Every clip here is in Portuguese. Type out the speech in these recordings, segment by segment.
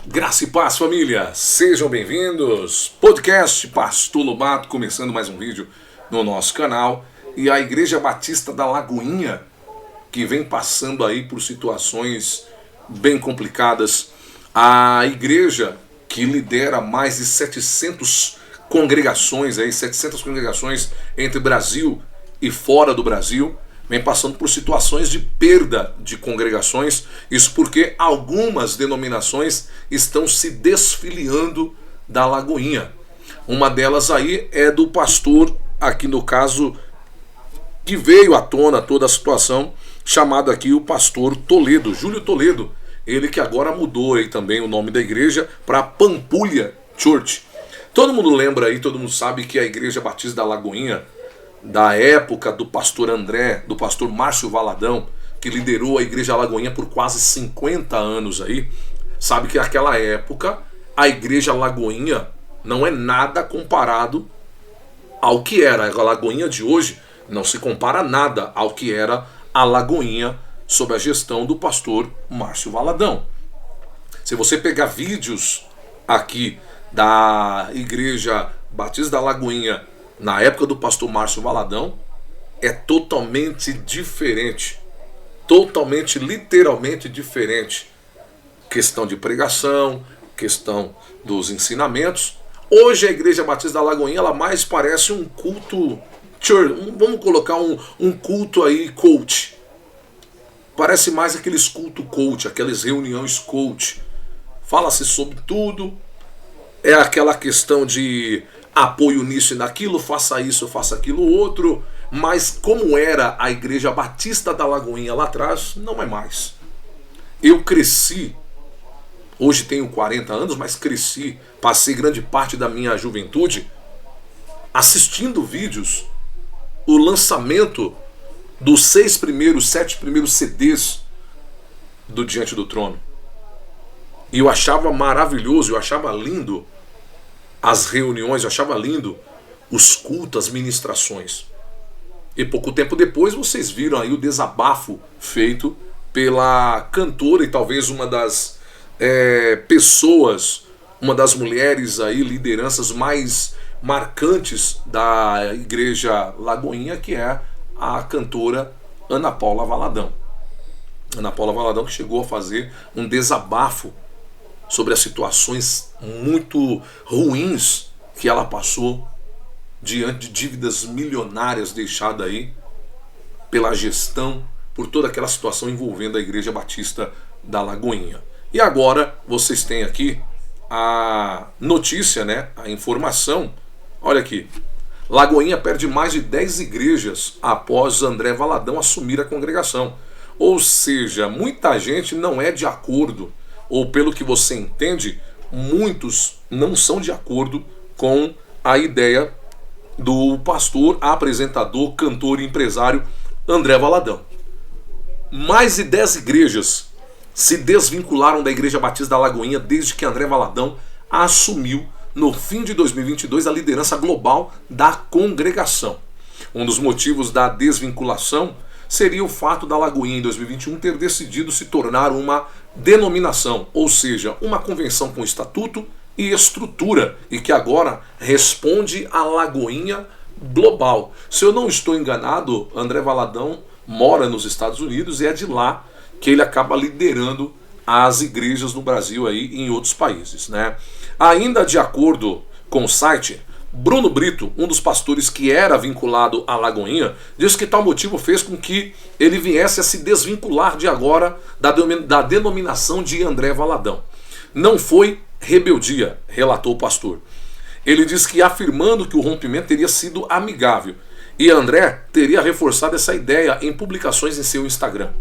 Graça e paz, família, sejam bem-vindos. Podcast Pastor Lobato, começando mais um vídeo no nosso canal. E a Igreja Batista da Lagoinha, que vem passando aí por situações bem complicadas. A igreja que lidera mais de 700 congregações, 700 congregações entre Brasil e fora do Brasil, vem passando por situações de perda de congregações. Isso porque algumas denominações estão se desfiliando da Lagoinha. Uma delas aí é do pastor, aqui no caso, que veio à tona toda a situação, chamado aqui o pastor Toledo, Júlio Toledo. Ele que agora mudou aí também o nome da igreja para Pampulha Church. Todo mundo lembra aí, todo mundo sabe que a Igreja Batista da Lagoinha, da época do pastor André, do pastor Márcio Valadão, que liderou a Igreja Lagoinha por quase 50 anos aí, sabe que naquela época a Igreja Lagoinha não é nada comparado ao que era. A Lagoinha de hoje não se compara nada ao que era a Lagoinha sob a gestão do pastor Márcio Valadão. Se você pegar vídeos aqui da Igreja Batista da Lagoinha na época do pastor Márcio Valadão, é totalmente diferente. Totalmente, literalmente diferente. Questão de pregação, questão dos ensinamentos. Hoje a Igreja Batista da Lagoinha, ela mais parece um culto church, vamos colocar um culto aí coach. Parece mais aqueles culto coach, aquelas reuniões coach. Fala-se sobre tudo. É aquela questão de apoio nisso e naquilo, faça isso, faça aquilo outro. Mas como era a Igreja Batista da Lagoinha lá atrás, não é mais. Eu cresci, hoje tenho 40 anos, mas cresci, passei grande parte da minha juventude assistindo vídeos, o lançamento dos 7 primeiros CDs do Diante do Trono. E eu achava maravilhoso, eu achava lindo as reuniões, eu achava lindo os cultos, as ministrações. E pouco tempo depois vocês viram aí o desabafo feito pela cantora e talvez uma das pessoas, uma das mulheres aí, lideranças mais marcantes da Igreja Lagoinha, que é a cantora Ana Paula Valadão. Ana Paula Valadão, que chegou a fazer um desabafo sobre as situações muito ruins que ela passou diante de dívidas milionárias deixadas aí pela gestão, por toda aquela situação envolvendo a Igreja Batista da Lagoinha. E agora vocês têm aqui a notícia, a informação. Olha aqui. Lagoinha perde mais de 10 igrejas após André Valadão assumir a congregação. Ou seja, muita gente não é de acordo, ou pelo que você entende, muitos não são de acordo com a ideia do pastor, apresentador, cantor e empresário André Valadão. Mais de 10 igrejas se desvincularam da Igreja Batista da Lagoinha desde que André Valadão assumiu no fim de 2022 a liderança global da congregação. Um dos motivos da desvinculação seria o fato da Lagoinha em 2021 ter decidido se tornar uma denominação, ou seja, uma convenção com estatuto e estrutura, e que agora responde à Lagoinha global. Se eu não estou enganado, André Valadão mora nos Estados Unidos e é de lá que ele acaba liderando as igrejas no Brasil aí e em outros países, Ainda de acordo com o site, Bruno Brito, um dos pastores que era vinculado à Lagoinha, diz que tal motivo fez com que ele viesse a se desvincular de agora da denominação de André Valadão. Não foi rebeldia, relatou o pastor. Ele diz que afirmando que o rompimento teria sido amigável, e André teria reforçado essa ideia em publicações em seu Instagram.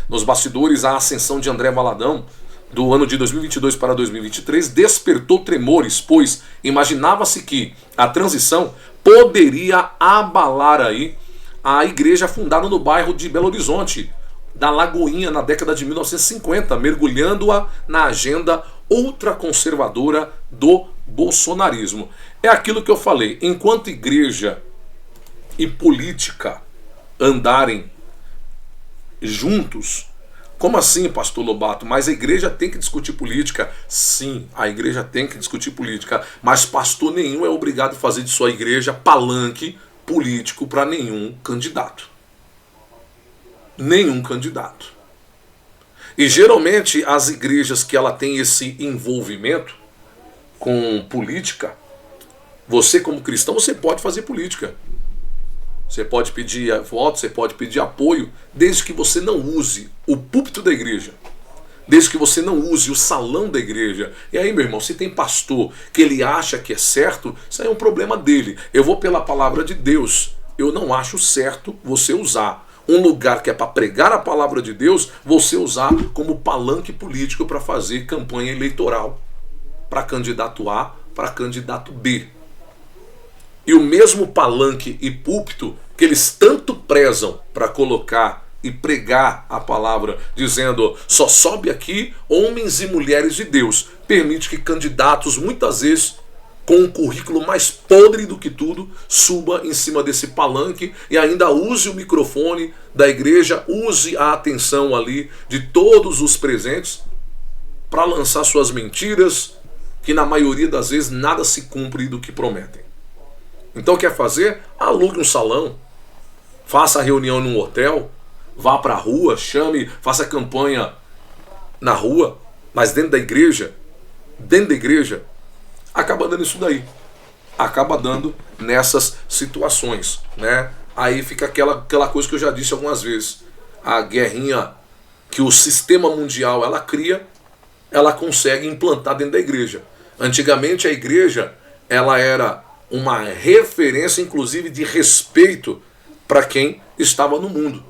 Nos bastidores, a ascensão de André Valadão do ano de 2022 para 2023 despertou tremores, pois imaginava-se que a transição poderia abalar aí a igreja fundada no bairro de Belo Horizonte, da Lagoinha, na década de 1950, mergulhando-a na agenda ultraconservadora do bolsonarismo. É aquilo que eu falei, enquanto igreja e política andarem juntos, Como assim, pastor Lobato? Mas a igreja tem que discutir política? Sim, a igreja tem que discutir política, mas pastor nenhum é obrigado a fazer de sua igreja palanque político para nenhum candidato. Nenhum candidato. E geralmente as igrejas que ela tem esse envolvimento com política, você como cristão, você pode fazer política. Você pode pedir voto, você pode pedir apoio, desde que você não use o púlpito da igreja, desde que você não use o salão da igreja. E aí, meu irmão, se tem pastor que ele acha que é certo, isso aí é um problema dele. Eu vou pela palavra de Deus. Eu não acho certo você usar um lugar que é para pregar a palavra de Deus, você usar como palanque político para fazer campanha eleitoral, para candidato A, para candidato B. E o mesmo palanque e púlpito que eles tanto prezam para colocar e pregar a palavra, dizendo só sobe aqui homens e mulheres de Deus, permite que candidatos, muitas vezes com um currículo mais podre do que tudo, suba em cima desse palanque e ainda use o microfone da igreja, use a atenção ali de todos os presentes para lançar suas mentiras, que na maioria das vezes nada se cumpre do que prometem. Então quer fazer? Alugue um salão, faça a reunião num hotel, vá para a rua, chame, faça campanha na rua, mas dentro da igreja, acaba dando isso daí. Acaba dando nessas situações, né? Aí fica aquela coisa que eu já disse algumas vezes. A guerrinha que o sistema mundial ela cria, ela consegue implantar dentro da igreja. Antigamente a igreja ela era uma referência, inclusive, de respeito para quem estava no mundo.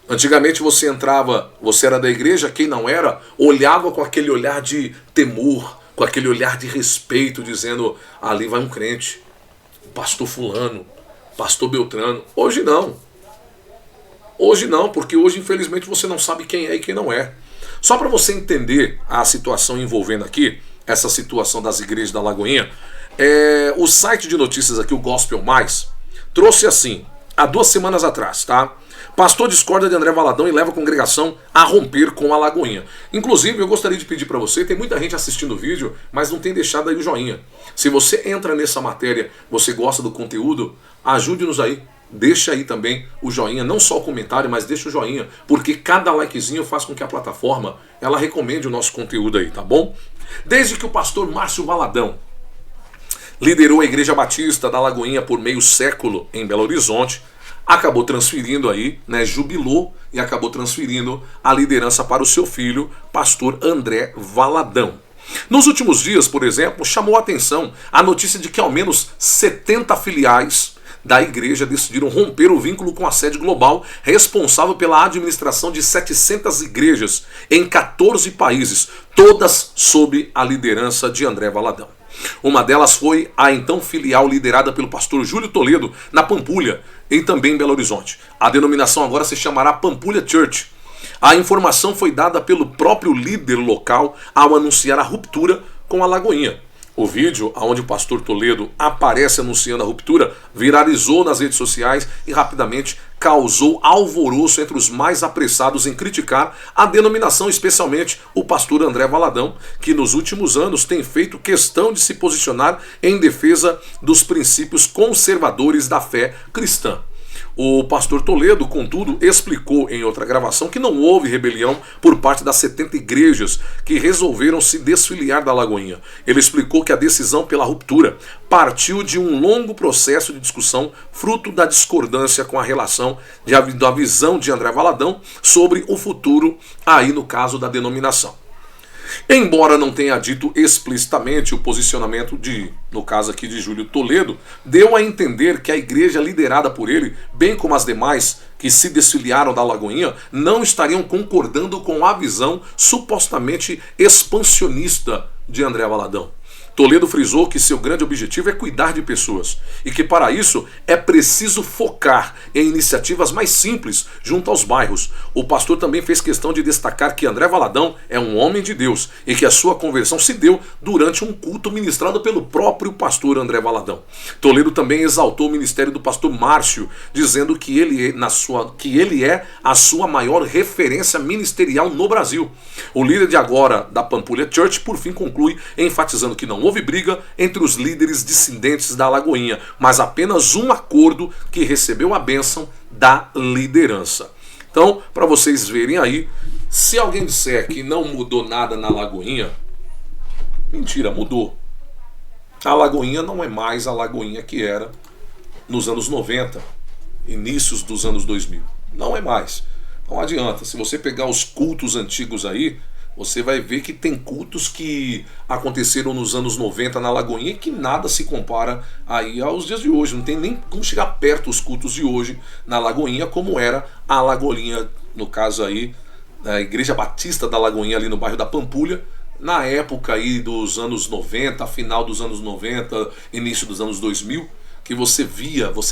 Antigamente você entrava, você era da igreja, quem não era, olhava com aquele olhar de temor, com aquele olhar de respeito, dizendo, ali vai um crente, pastor fulano, pastor Beltrano. Hoje não. Hoje não, porque hoje, infelizmente, você não sabe quem é e quem não é. Só para você entender a situação envolvendo aqui, essa situação das igrejas da Lagoinha, o site de notícias aqui, o Gospel Mais, trouxe assim, há 2 semanas atrás, tá? Pastor discorda de André Valadão e leva a congregação a romper com a Lagoinha. Inclusive, eu gostaria de pedir para você, tem muita gente assistindo o vídeo, mas não tem deixado aí o joinha. Se você entra nessa matéria, você gosta do conteúdo, ajude-nos aí. Deixa aí também o joinha, não só o comentário, mas deixa o joinha, porque cada likezinho faz com que a plataforma ela recomende o nosso conteúdo aí, tá bom? Desde que o pastor Márcio Valadão liderou a Igreja Batista da Lagoinha por meio século em Belo Horizonte, acabou transferindo aí, né, jubilou e acabou transferindo a liderança para o seu filho, pastor André Valadão. Nos últimos dias, por exemplo, chamou a atenção a notícia de que ao menos 70 filiais da igreja decidiram romper o vínculo com a sede global, responsável pela administração de 700 igrejas em 14 países, todas sob a liderança de André Valadão. Uma delas foi a então filial liderada pelo pastor Júlio Toledo, na Pampulha, e também em Belo Horizonte. A denominação agora se chamará Pampulha Church. A informação foi dada pelo próprio líder local ao anunciar a ruptura com a Lagoinha. O vídeo onde o pastor Toledo aparece anunciando a ruptura viralizou nas redes sociais e rapidamente causou alvoroço entre os mais apressados em criticar a denominação, especialmente o pastor André Valadão, que nos últimos anos tem feito questão de se posicionar em defesa dos princípios conservadores da fé cristã. O pastor Toledo, contudo, explicou em outra gravação que não houve rebelião por parte das 70 igrejas que resolveram se desfiliar da Lagoinha. Ele explicou que a decisão pela ruptura partiu de um longo processo de discussão fruto da discordância com a relação da visão de André Valadão sobre o futuro, aí no caso da denominação. Embora não tenha dito explicitamente o posicionamento no caso aqui de Júlio Toledo, deu a entender que a igreja liderada por ele, bem como as demais que se desfiliaram da Lagoinha, não estariam concordando com a visão supostamente expansionista de André Valadão. Toledo frisou que seu grande objetivo é cuidar de pessoas e que para isso é preciso focar em iniciativas mais simples junto aos bairros. O pastor também fez questão de destacar que André Valadão é um homem de Deus e que a sua conversão se deu durante um culto ministrado pelo próprio pastor André Valadão. Toledo também exaltou o ministério do pastor Márcio, dizendo que ele é a sua maior referência ministerial no Brasil. O líder de agora da Pampulha Church, por fim, conclui enfatizando que não houve briga entre os líderes dissidentes da Lagoinha, mas apenas um acordo que recebeu a bênção da liderança. Então, para vocês verem aí, se alguém disser que não mudou nada na Lagoinha, mentira, mudou. A Lagoinha não é mais a Lagoinha que era nos anos 90, inícios dos anos 2000. Não é mais. Não adianta. Se você pegar os cultos antigos aí, você vai ver que tem cultos que aconteceram nos anos 90 na Lagoinha e que nada se compara aí aos dias de hoje. Não tem nem como chegar perto os cultos de hoje na Lagoinha, como era a Lagoinha, no caso aí, a Igreja Batista da Lagoinha, ali no bairro da Pampulha, na época aí dos anos 90, final dos anos 90, início dos anos 2000, que você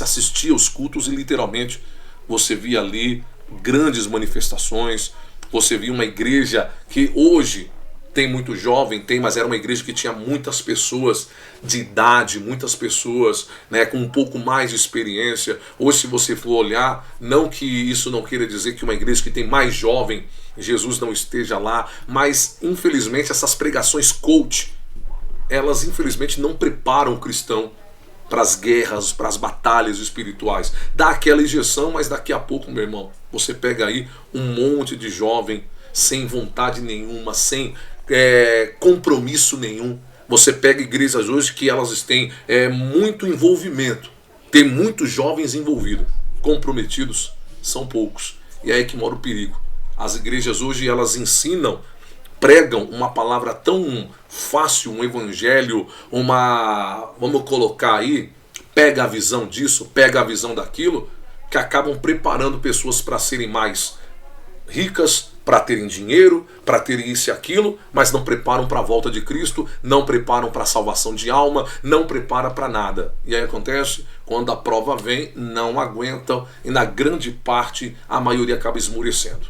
assistia os cultos e literalmente você via ali grandes manifestações. Você via uma igreja que hoje tem muito jovem, mas era uma igreja que tinha muitas pessoas de idade, muitas pessoas, né, com um pouco mais de experiência. Hoje, se você for olhar, não que isso não queira dizer que uma igreja que tem mais jovem, Jesus não esteja lá, mas infelizmente essas pregações coach, elas infelizmente não preparam o cristão para as guerras, para as batalhas espirituais. Dá aquela injeção, mas daqui a pouco, meu irmão, você pega aí um monte de jovem sem vontade nenhuma, sem compromisso nenhum. Você pega igrejas hoje que elas têm muito envolvimento, tem muitos jovens envolvidos, comprometidos são poucos. E é aí que mora o perigo. As igrejas hoje elas pregam uma palavra tão fácil, um evangelho, vamos colocar aí, pega a visão disso, pega a visão daquilo, que acabam preparando pessoas para serem mais ricas, para terem dinheiro, para terem isso e aquilo, mas não preparam para a volta de Cristo, não preparam para a salvação de alma, não preparam para nada. E aí acontece, quando a prova vem, não aguentam e na grande parte a maioria acaba esmurecendo.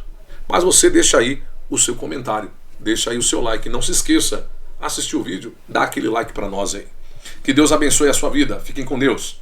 Mas você deixa aí o seu comentário. Deixa aí o seu like. Não se esqueça, assistiu o vídeo, dá aquele like para nós aí. Que Deus abençoe a sua vida. Fiquem com Deus.